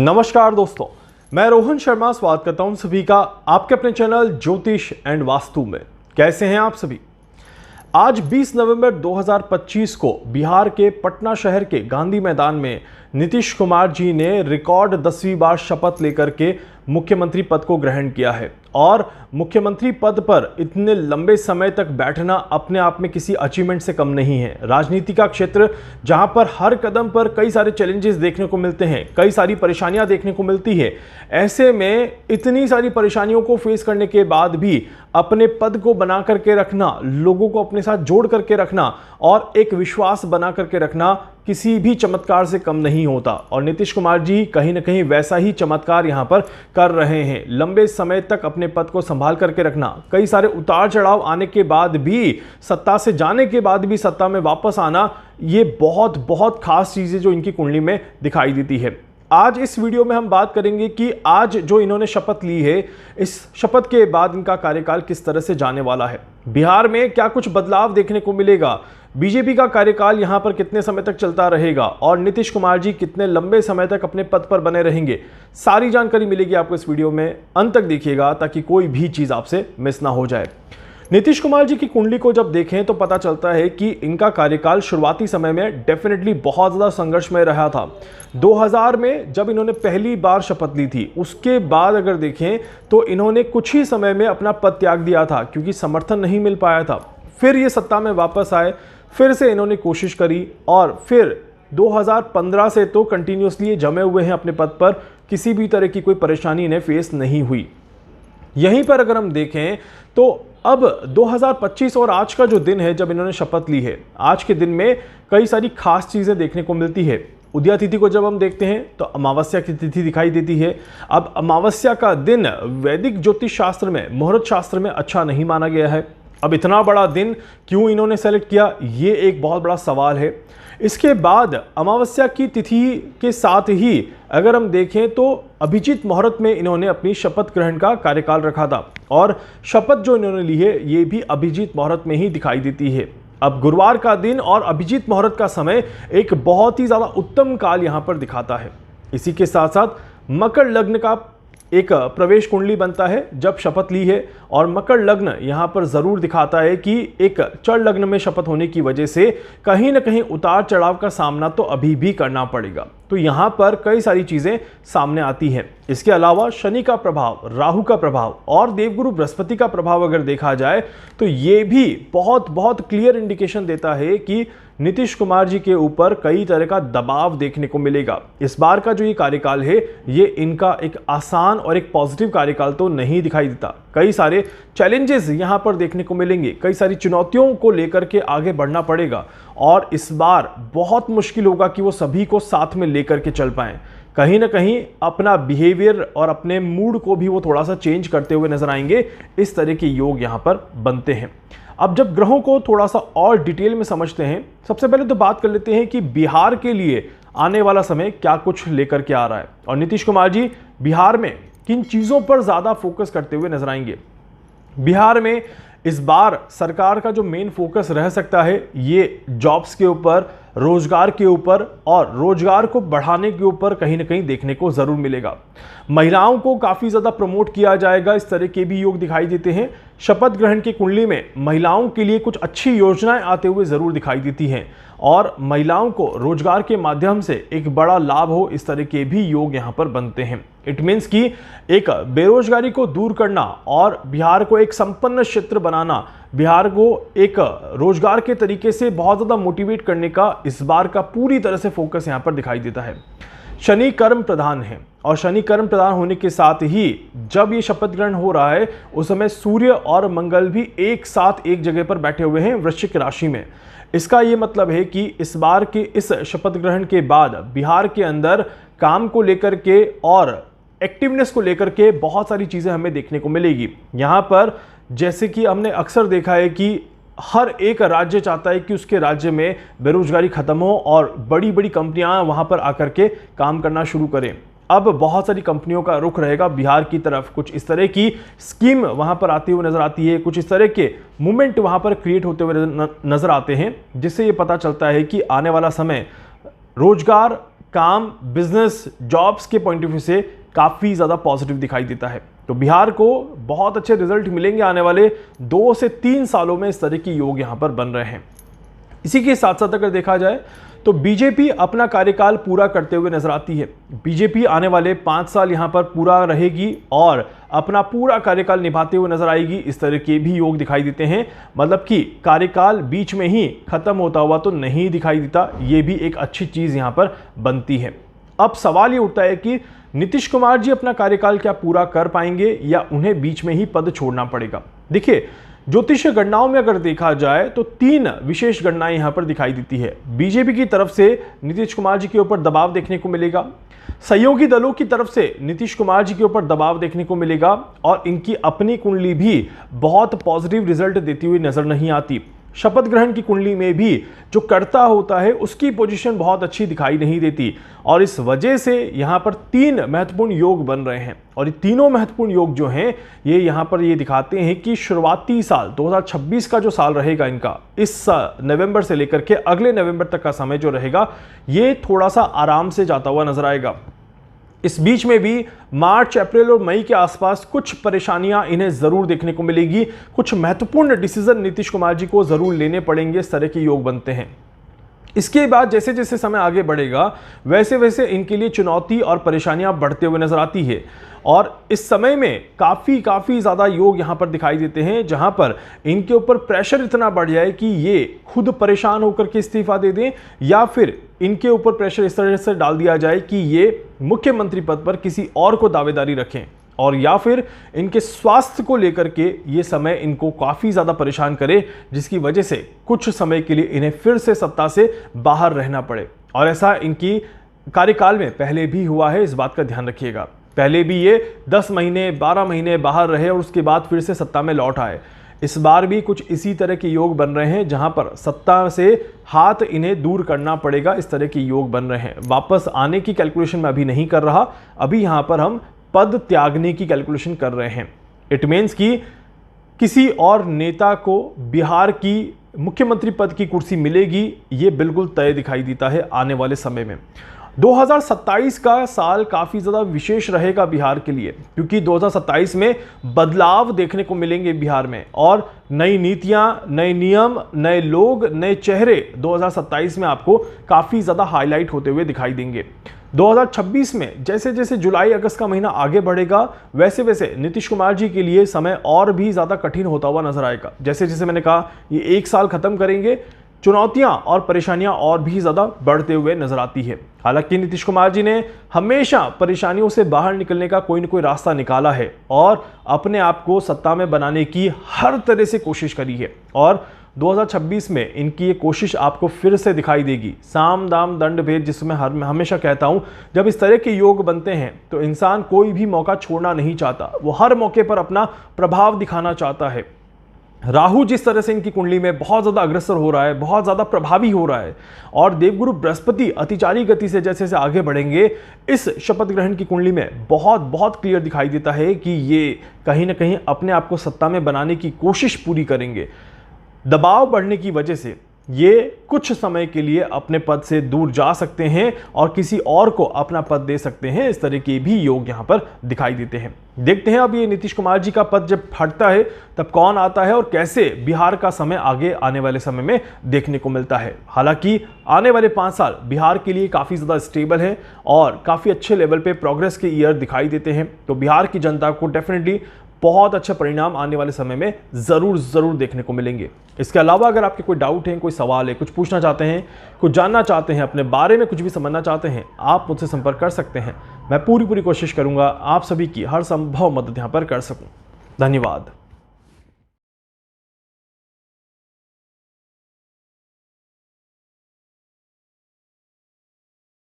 नमस्कार दोस्तों, मैं रोहन शर्मा स्वागत करता हूं सभी का आपके अपने चैनल ज्योतिष एंड वास्तु में। कैसे हैं आप सभी। आज 20 नवंबर 2025 को बिहार के पटना शहर के गांधी मैदान में नीतीश कुमार जी ने रिकॉर्ड 10वीं बार शपथ लेकर के मुख्यमंत्री पद को ग्रहण किया है। और मुख्यमंत्री पद पर इतने लंबे समय तक बैठना अपने आप में किसी अचीवमेंट से कम नहीं है। राजनीति का क्षेत्र जहां पर हर कदम पर कई सारे चैलेंजेस देखने को मिलते हैं, कई सारी परेशानियां देखने को मिलती है। ऐसे में इतनी सारी परेशानियों को फेस करने के बाद भी अपने पद को बना करके रखना, लोगों को अपने साथ जोड़ करके रखना और एक विश्वास बना करके रखना किसी भी चमत्कार से कम नहीं होता। और नीतीश कुमार जी कहीं ना कहीं वैसा ही चमत्कार यहां पर कर रहे हैं। लंबे समय तक अपने पद को संभाल करके रखना, कई सारे उतार चढ़ाव आने के बाद भी, सत्ता से जाने के बाद भी सत्ता में वापस आना, ये बहुत बहुत खास चीजें जो इनकी कुंडली में दिखाई देती है। आज इस वीडियो में हम बात करेंगे कि आज जो इन्होंने शपथ ली है, इस शपथ के बाद इनका कार्यकाल किस तरह से जाने वाला है। बिहार में क्या कुछ बदलाव देखने को मिलेगा, बीजेपी का कार्यकाल यहां पर कितने समय तक चलता रहेगा और नीतीश कुमार जी कितने लंबे समय तक अपने पद पर बने रहेंगे, सारी जानकारी मिलेगी आपको इस वीडियो में। अंत तक देखिएगा ताकि कोई भी चीज आपसे मिस ना हो जाए। नीतीश कुमार जी की कुंडली को जब देखें तो पता चलता है कि इनका कार्यकाल शुरुआती समय में डेफिनेटली बहुत ज़्यादा संघर्षमय रहा था। 2000 में जब इन्होंने पहली बार शपथ ली थी, उसके बाद अगर देखें तो इन्होंने कुछ ही समय में अपना पद त्याग दिया था क्योंकि समर्थन नहीं मिल पाया था। फिर ये सत्ता में वापस आए, फिर से इन्होंने कोशिश करी और फिर 2015 से तो कंटिन्यूसली जमे हुए हैं अपने पद पर, किसी भी तरह की कोई परेशानी इन्हें फेस नहीं हुई। यहीं पर अगर हम देखें तो अब 2025 और आज का जो दिन है जब इन्होंने शपथ ली है, आज के दिन में कई सारी खास चीज़ें देखने को मिलती है। उदया तिथि को जब हम देखते हैं तो अमावस्या की तिथि दिखाई देती है। अब अमावस्या का दिन वैदिक ज्योतिष शास्त्र में, मुहूर्त शास्त्र में अच्छा नहीं माना गया है। अब इतना बड़ा दिन क्यों इन्होंने सेलेक्ट किया, ये एक बहुत बड़ा सवाल है। इसके बाद अमावस्या की तिथि के साथ ही अगर हम देखें तो अभिजीत मुहूर्त में इन्होंने अपनी शपथ ग्रहण का कार्यकाल रखा था और शपथ जो इन्होंने ली है ये भी अभिजीत मुहूर्त में ही दिखाई देती है। अब गुरुवार का दिन और अभिजीत मुहूर्त का समय एक बहुत ही ज़्यादा उत्तम काल यहाँ पर दिखाता है। इसी के साथ साथ मकर लग्न का एक प्रवेश कुंडली बनता है जब शपथ ली है और मकर लग्न यहाँ पर ज़रूर दिखाता है कि एक चर लग्न में शपथ होने की वजह से कहीं ना कहीं उतार चढ़ाव का सामना तो अभी भी करना पड़ेगा। तो यहाँ पर कई सारी चीज़ें सामने आती हैं। इसके अलावा शनि का प्रभाव, राहु का प्रभाव और देवगुरु बृहस्पति का प्रभाव अगर देखा जाए तो ये भी बहुत बहुत क्लियर इंडिकेशन देता है कि नीतीश कुमार जी के ऊपर कई तरह का दबाव देखने को मिलेगा। इस बार का जो ये कार्यकाल है ये इनका एक आसान और एक पॉजिटिव कार्यकाल तो नहीं दिखाई देता। कई सारे चैलेंजेस यहाँ पर देखने को मिलेंगे, कई सारी चुनौतियों को लेकर के आगे बढ़ना पड़ेगा और इस बार बहुत मुश्किल होगा कि वो सभी को साथ में लेकर के चल पाएं। कहीं ना कहीं अपना बिहेवियर और अपने मूड को भी वो थोड़ा सा चेंज करते हुए नजर आएंगे। इस तरह के योग यहाँ पर बनते हैं। अब जब ग्रहों को थोड़ा सा और डिटेल में समझते हैं, सबसे पहले तो बात कर लेते हैं कि बिहार के लिए आने वाला समय क्या कुछ लेकर के आ रहा है और नीतीश कुमार जी बिहार में किन चीज़ों पर ज़्यादा फोकस करते हुए नजर आएंगे। बिहार में इस बार सरकार का जो मेन फोकस रह सकता है ये जॉब्स के ऊपर, रोजगार के ऊपर और रोजगार को बढ़ाने के ऊपर कहीं ना कहीं देखने को जरूर मिलेगा। महिलाओं को काफ़ी ज़्यादा प्रमोट किया जाएगा, इस तरह के भी योग दिखाई देते हैं। शपथ ग्रहण की कुंडली में महिलाओं के लिए कुछ अच्छी योजनाएं आते हुए ज़रूर दिखाई देती हैं और महिलाओं को रोजगार के माध्यम से एक बड़ा लाभ हो, इस तरह के भी योग यहाँ पर बनते हैं। इट मीन्स कि एक बेरोजगारी को दूर करना और बिहार को एक संपन्न क्षेत्र बनाना, बिहार को एक रोजगार के तरीके से बहुत ज़्यादा मोटिवेट करने का इस बार का पूरी तरह से फोकस यहाँ पर दिखाई देता है। शनि कर्म प्रधान है और शनि कर्म प्रधान होने के साथ ही जब ये शपथ ग्रहण हो रहा है उस समय सूर्य और मंगल भी एक साथ एक जगह पर बैठे हुए हैं वृश्चिक राशि में। इसका ये मतलब है कि इस बार के इस शपथ ग्रहण के बाद बिहार के अंदर काम को लेकर के और एक्टिवनेस को लेकर के बहुत सारी चीज़ें हमें देखने को मिलेगी। यहाँ पर जैसे कि हमने अक्सर देखा है कि हर एक राज्य चाहता है कि उसके राज्य में बेरोजगारी खत्म हो और बड़ी बड़ी कंपनियां वहां पर आकर के काम करना शुरू करें। अब बहुत सारी कंपनियों का रुख रहेगा बिहार की तरफ, कुछ इस तरह की स्कीम वहां पर आती हुई नजर आती है, कुछ इस तरह के मूवमेंट वहां पर क्रिएट होते हुए नजर आते हैं, जिससे ये पता चलता है कि आने वाला समय रोजगार काम, बिजनेस, जॉब्स के पॉइंट ऑफ व्यू से काफ़ी ज़्यादा पॉजिटिव दिखाई देता है। तो बिहार को बहुत अच्छे रिजल्ट मिलेंगे आने वाले 2 से 3 सालों में। इस तरह की योग यहाँ पर बन रहे हैं। इसी के साथ साथ अगर देखा जाए तो बीजेपी अपना कार्यकाल पूरा करते हुए नजर आती है। बीजेपी आने वाले 5 साल यहां पर पूरा रहेगी और अपना पूरा कार्यकाल निभाते हुए नजर आएगी। इस तरह के भी योग दिखाई देते हैं, मतलब कि कार्यकाल बीच में ही खत्म होता हुआ तो नहीं दिखाई देता। ये भी एक अच्छी चीज यहां पर बनती है। अब सवाल ये उठता है कि नीतीश कुमार जी अपना कार्यकाल क्या पूरा कर पाएंगे या उन्हें बीच में ही पद छोड़ना पड़ेगा। देखिए, ज्योतिषीय गणनाओं में अगर देखा जाए तो 3 विशेष गणनाएं यहां पर दिखाई देती है। बीजेपी की तरफ से नीतीश कुमार जी के ऊपर दबाव देखने को मिलेगा, सहयोगी दलों की तरफ से नीतीश कुमार जी के ऊपर दबाव देखने को मिलेगा और इनकी अपनी कुंडली भी बहुत पॉजिटिव रिजल्ट देती हुई नजर नहीं आती। शपथ ग्रहण की कुंडली में भी जो कर्ता होता है उसकी पोजीशन बहुत अच्छी दिखाई नहीं देती और इस वजह से यहां पर 3 महत्वपूर्ण योग बन रहे हैं। और ये तीनों महत्वपूर्ण योग जो हैं ये यहां पर ये दिखाते हैं कि शुरुआती साल 2026 का जो साल रहेगा इनका, इस नवंबर से लेकर के अगले नवंबर तक का समय जो रहेगा ये थोड़ा सा आराम से जाता हुआ नजर आएगा। इस बीच में भी मार्च, अप्रैल और मई के आसपास कुछ परेशानियां इन्हें जरूर देखने को मिलेगी। कुछ महत्वपूर्ण डिसीजन नीतीश कुमार जी को जरूर लेने पड़ेंगे। इस तरह के योग बनते हैं। इसके बाद जैसे जैसे समय आगे बढ़ेगा वैसे वैसे इनके लिए चुनौती और परेशानियां बढ़ते हुए नजर आती है और इस समय में काफ़ी ज़्यादा योग यहाँ पर दिखाई देते हैं जहाँ पर इनके ऊपर प्रेशर इतना बढ़ जाए कि ये खुद परेशान होकर के इस्तीफा दे दें या फिर इनके ऊपर प्रेशर इस तरह से डाल दिया जाए कि ये मुख्यमंत्री पद पर किसी और को दावेदारी रखें और या फिर इनके स्वास्थ्य को लेकर के ये समय इनको काफ़ी ज़्यादा परेशान करे, जिसकी वजह से कुछ समय के लिए इन्हें फिर से सत्ता से बाहर रहना पड़े। और ऐसा इनकी कार्यकाल में पहले भी हुआ है, इस बात का ध्यान रखिएगा। पहले भी ये 10 महीने 12 महीने बाहर रहे और उसके बाद फिर से सत्ता में लौट आए। इस बार भी कुछ इसी तरह के योग बन रहे हैं जहां पर सत्ता से हाथ इन्हें दूर करना पड़ेगा। इस तरह के योग बन रहे हैं। वापस आने की कैलकुलेशन मैं अभी नहीं कर रहा, अभी यहां पर हम पद त्यागने की कैलकुलेशन कर रहे हैं। इट मीन्स कि किसी और नेता को बिहार की मुख्यमंत्री पद की कुर्सी मिलेगी, ये बिल्कुल तय दिखाई देता है आने वाले समय में। 2027 का साल काफ़ी ज़्यादा विशेष रहेगा बिहार के लिए, क्योंकि 2027 में बदलाव देखने को मिलेंगे बिहार में और नई नीतियां, नए नियम, नए लोग, नए चेहरे 2027 में आपको काफ़ी ज़्यादा हाईलाइट होते हुए दिखाई देंगे। 2026 में जैसे जैसे जुलाई अगस्त का महीना आगे बढ़ेगा वैसे वैसे नीतीश कुमार जी के लिए समय और भी ज़्यादा कठिन होता हुआ नजर आएगा। जैसे जैसे मैंने कहा ये 1 साल खत्म करेंगे, चुनौतियां और परेशानियां और भी ज़्यादा बढ़ते हुए नजर आती है। हालांकि नीतीश कुमार जी ने हमेशा परेशानियों से बाहर निकलने का कोई न कोई रास्ता निकाला है और अपने आप को सत्ता में बनाने की हर तरह से कोशिश करी है और 2026 में इनकी ये कोशिश आपको फिर से दिखाई देगी। साम दाम दंड भेद, जिसमें मैं हमेशा कहता हूं, जब इस तरह के योग बनते हैं तो इंसान कोई भी मौका छोड़ना नहीं चाहता, वो हर मौके पर अपना प्रभाव दिखाना चाहता है। राहु जिस तरह से इनकी कुंडली में बहुत ज़्यादा अग्रसर हो रहा है, बहुत ज़्यादा प्रभावी हो रहा है और देवगुरु बृहस्पति अतिचारी गति से जैसे जैसे आगे बढ़ेंगे, इस शपथ ग्रहण की कुंडली में बहुत बहुत क्लियर दिखाई देता है कि ये कहीं ना कहीं अपने आप को सत्ता में बनाने की कोशिश पूरी करेंगे। दबाव बढ़ने की वजह से ये कुछ समय के लिए अपने पद से दूर जा सकते हैं और किसी और को अपना पद दे सकते हैं। इस तरह के भी योग यहाँ पर दिखाई देते हैं। देखते हैं अब ये नीतीश कुमार जी का पद जब हटता है तब कौन आता है और कैसे बिहार का समय आगे आने वाले समय में देखने को मिलता है। हालांकि आने वाले 5 साल बिहार के लिए काफ़ी ज़्यादा स्टेबल है और काफ़ी अच्छे लेवल पे प्रोग्रेस के ईयर दिखाई देते हैं। तो बिहार की जनता को डेफिनेटली बहुत अच्छे परिणाम आने वाले समय में ज़रूर देखने को मिलेंगे। इसके अलावा अगर आपके कोई डाउट है, कोई सवाल है, कुछ पूछना चाहते हैं, कुछ जानना चाहते हैं, अपने बारे में कुछ भी समझना चाहते हैं, आप मुझसे संपर्क कर सकते हैं। मैं पूरी कोशिश करूंगा आप सभी की हर संभव मदद यहाँ पर कर सकूं। धन्यवाद।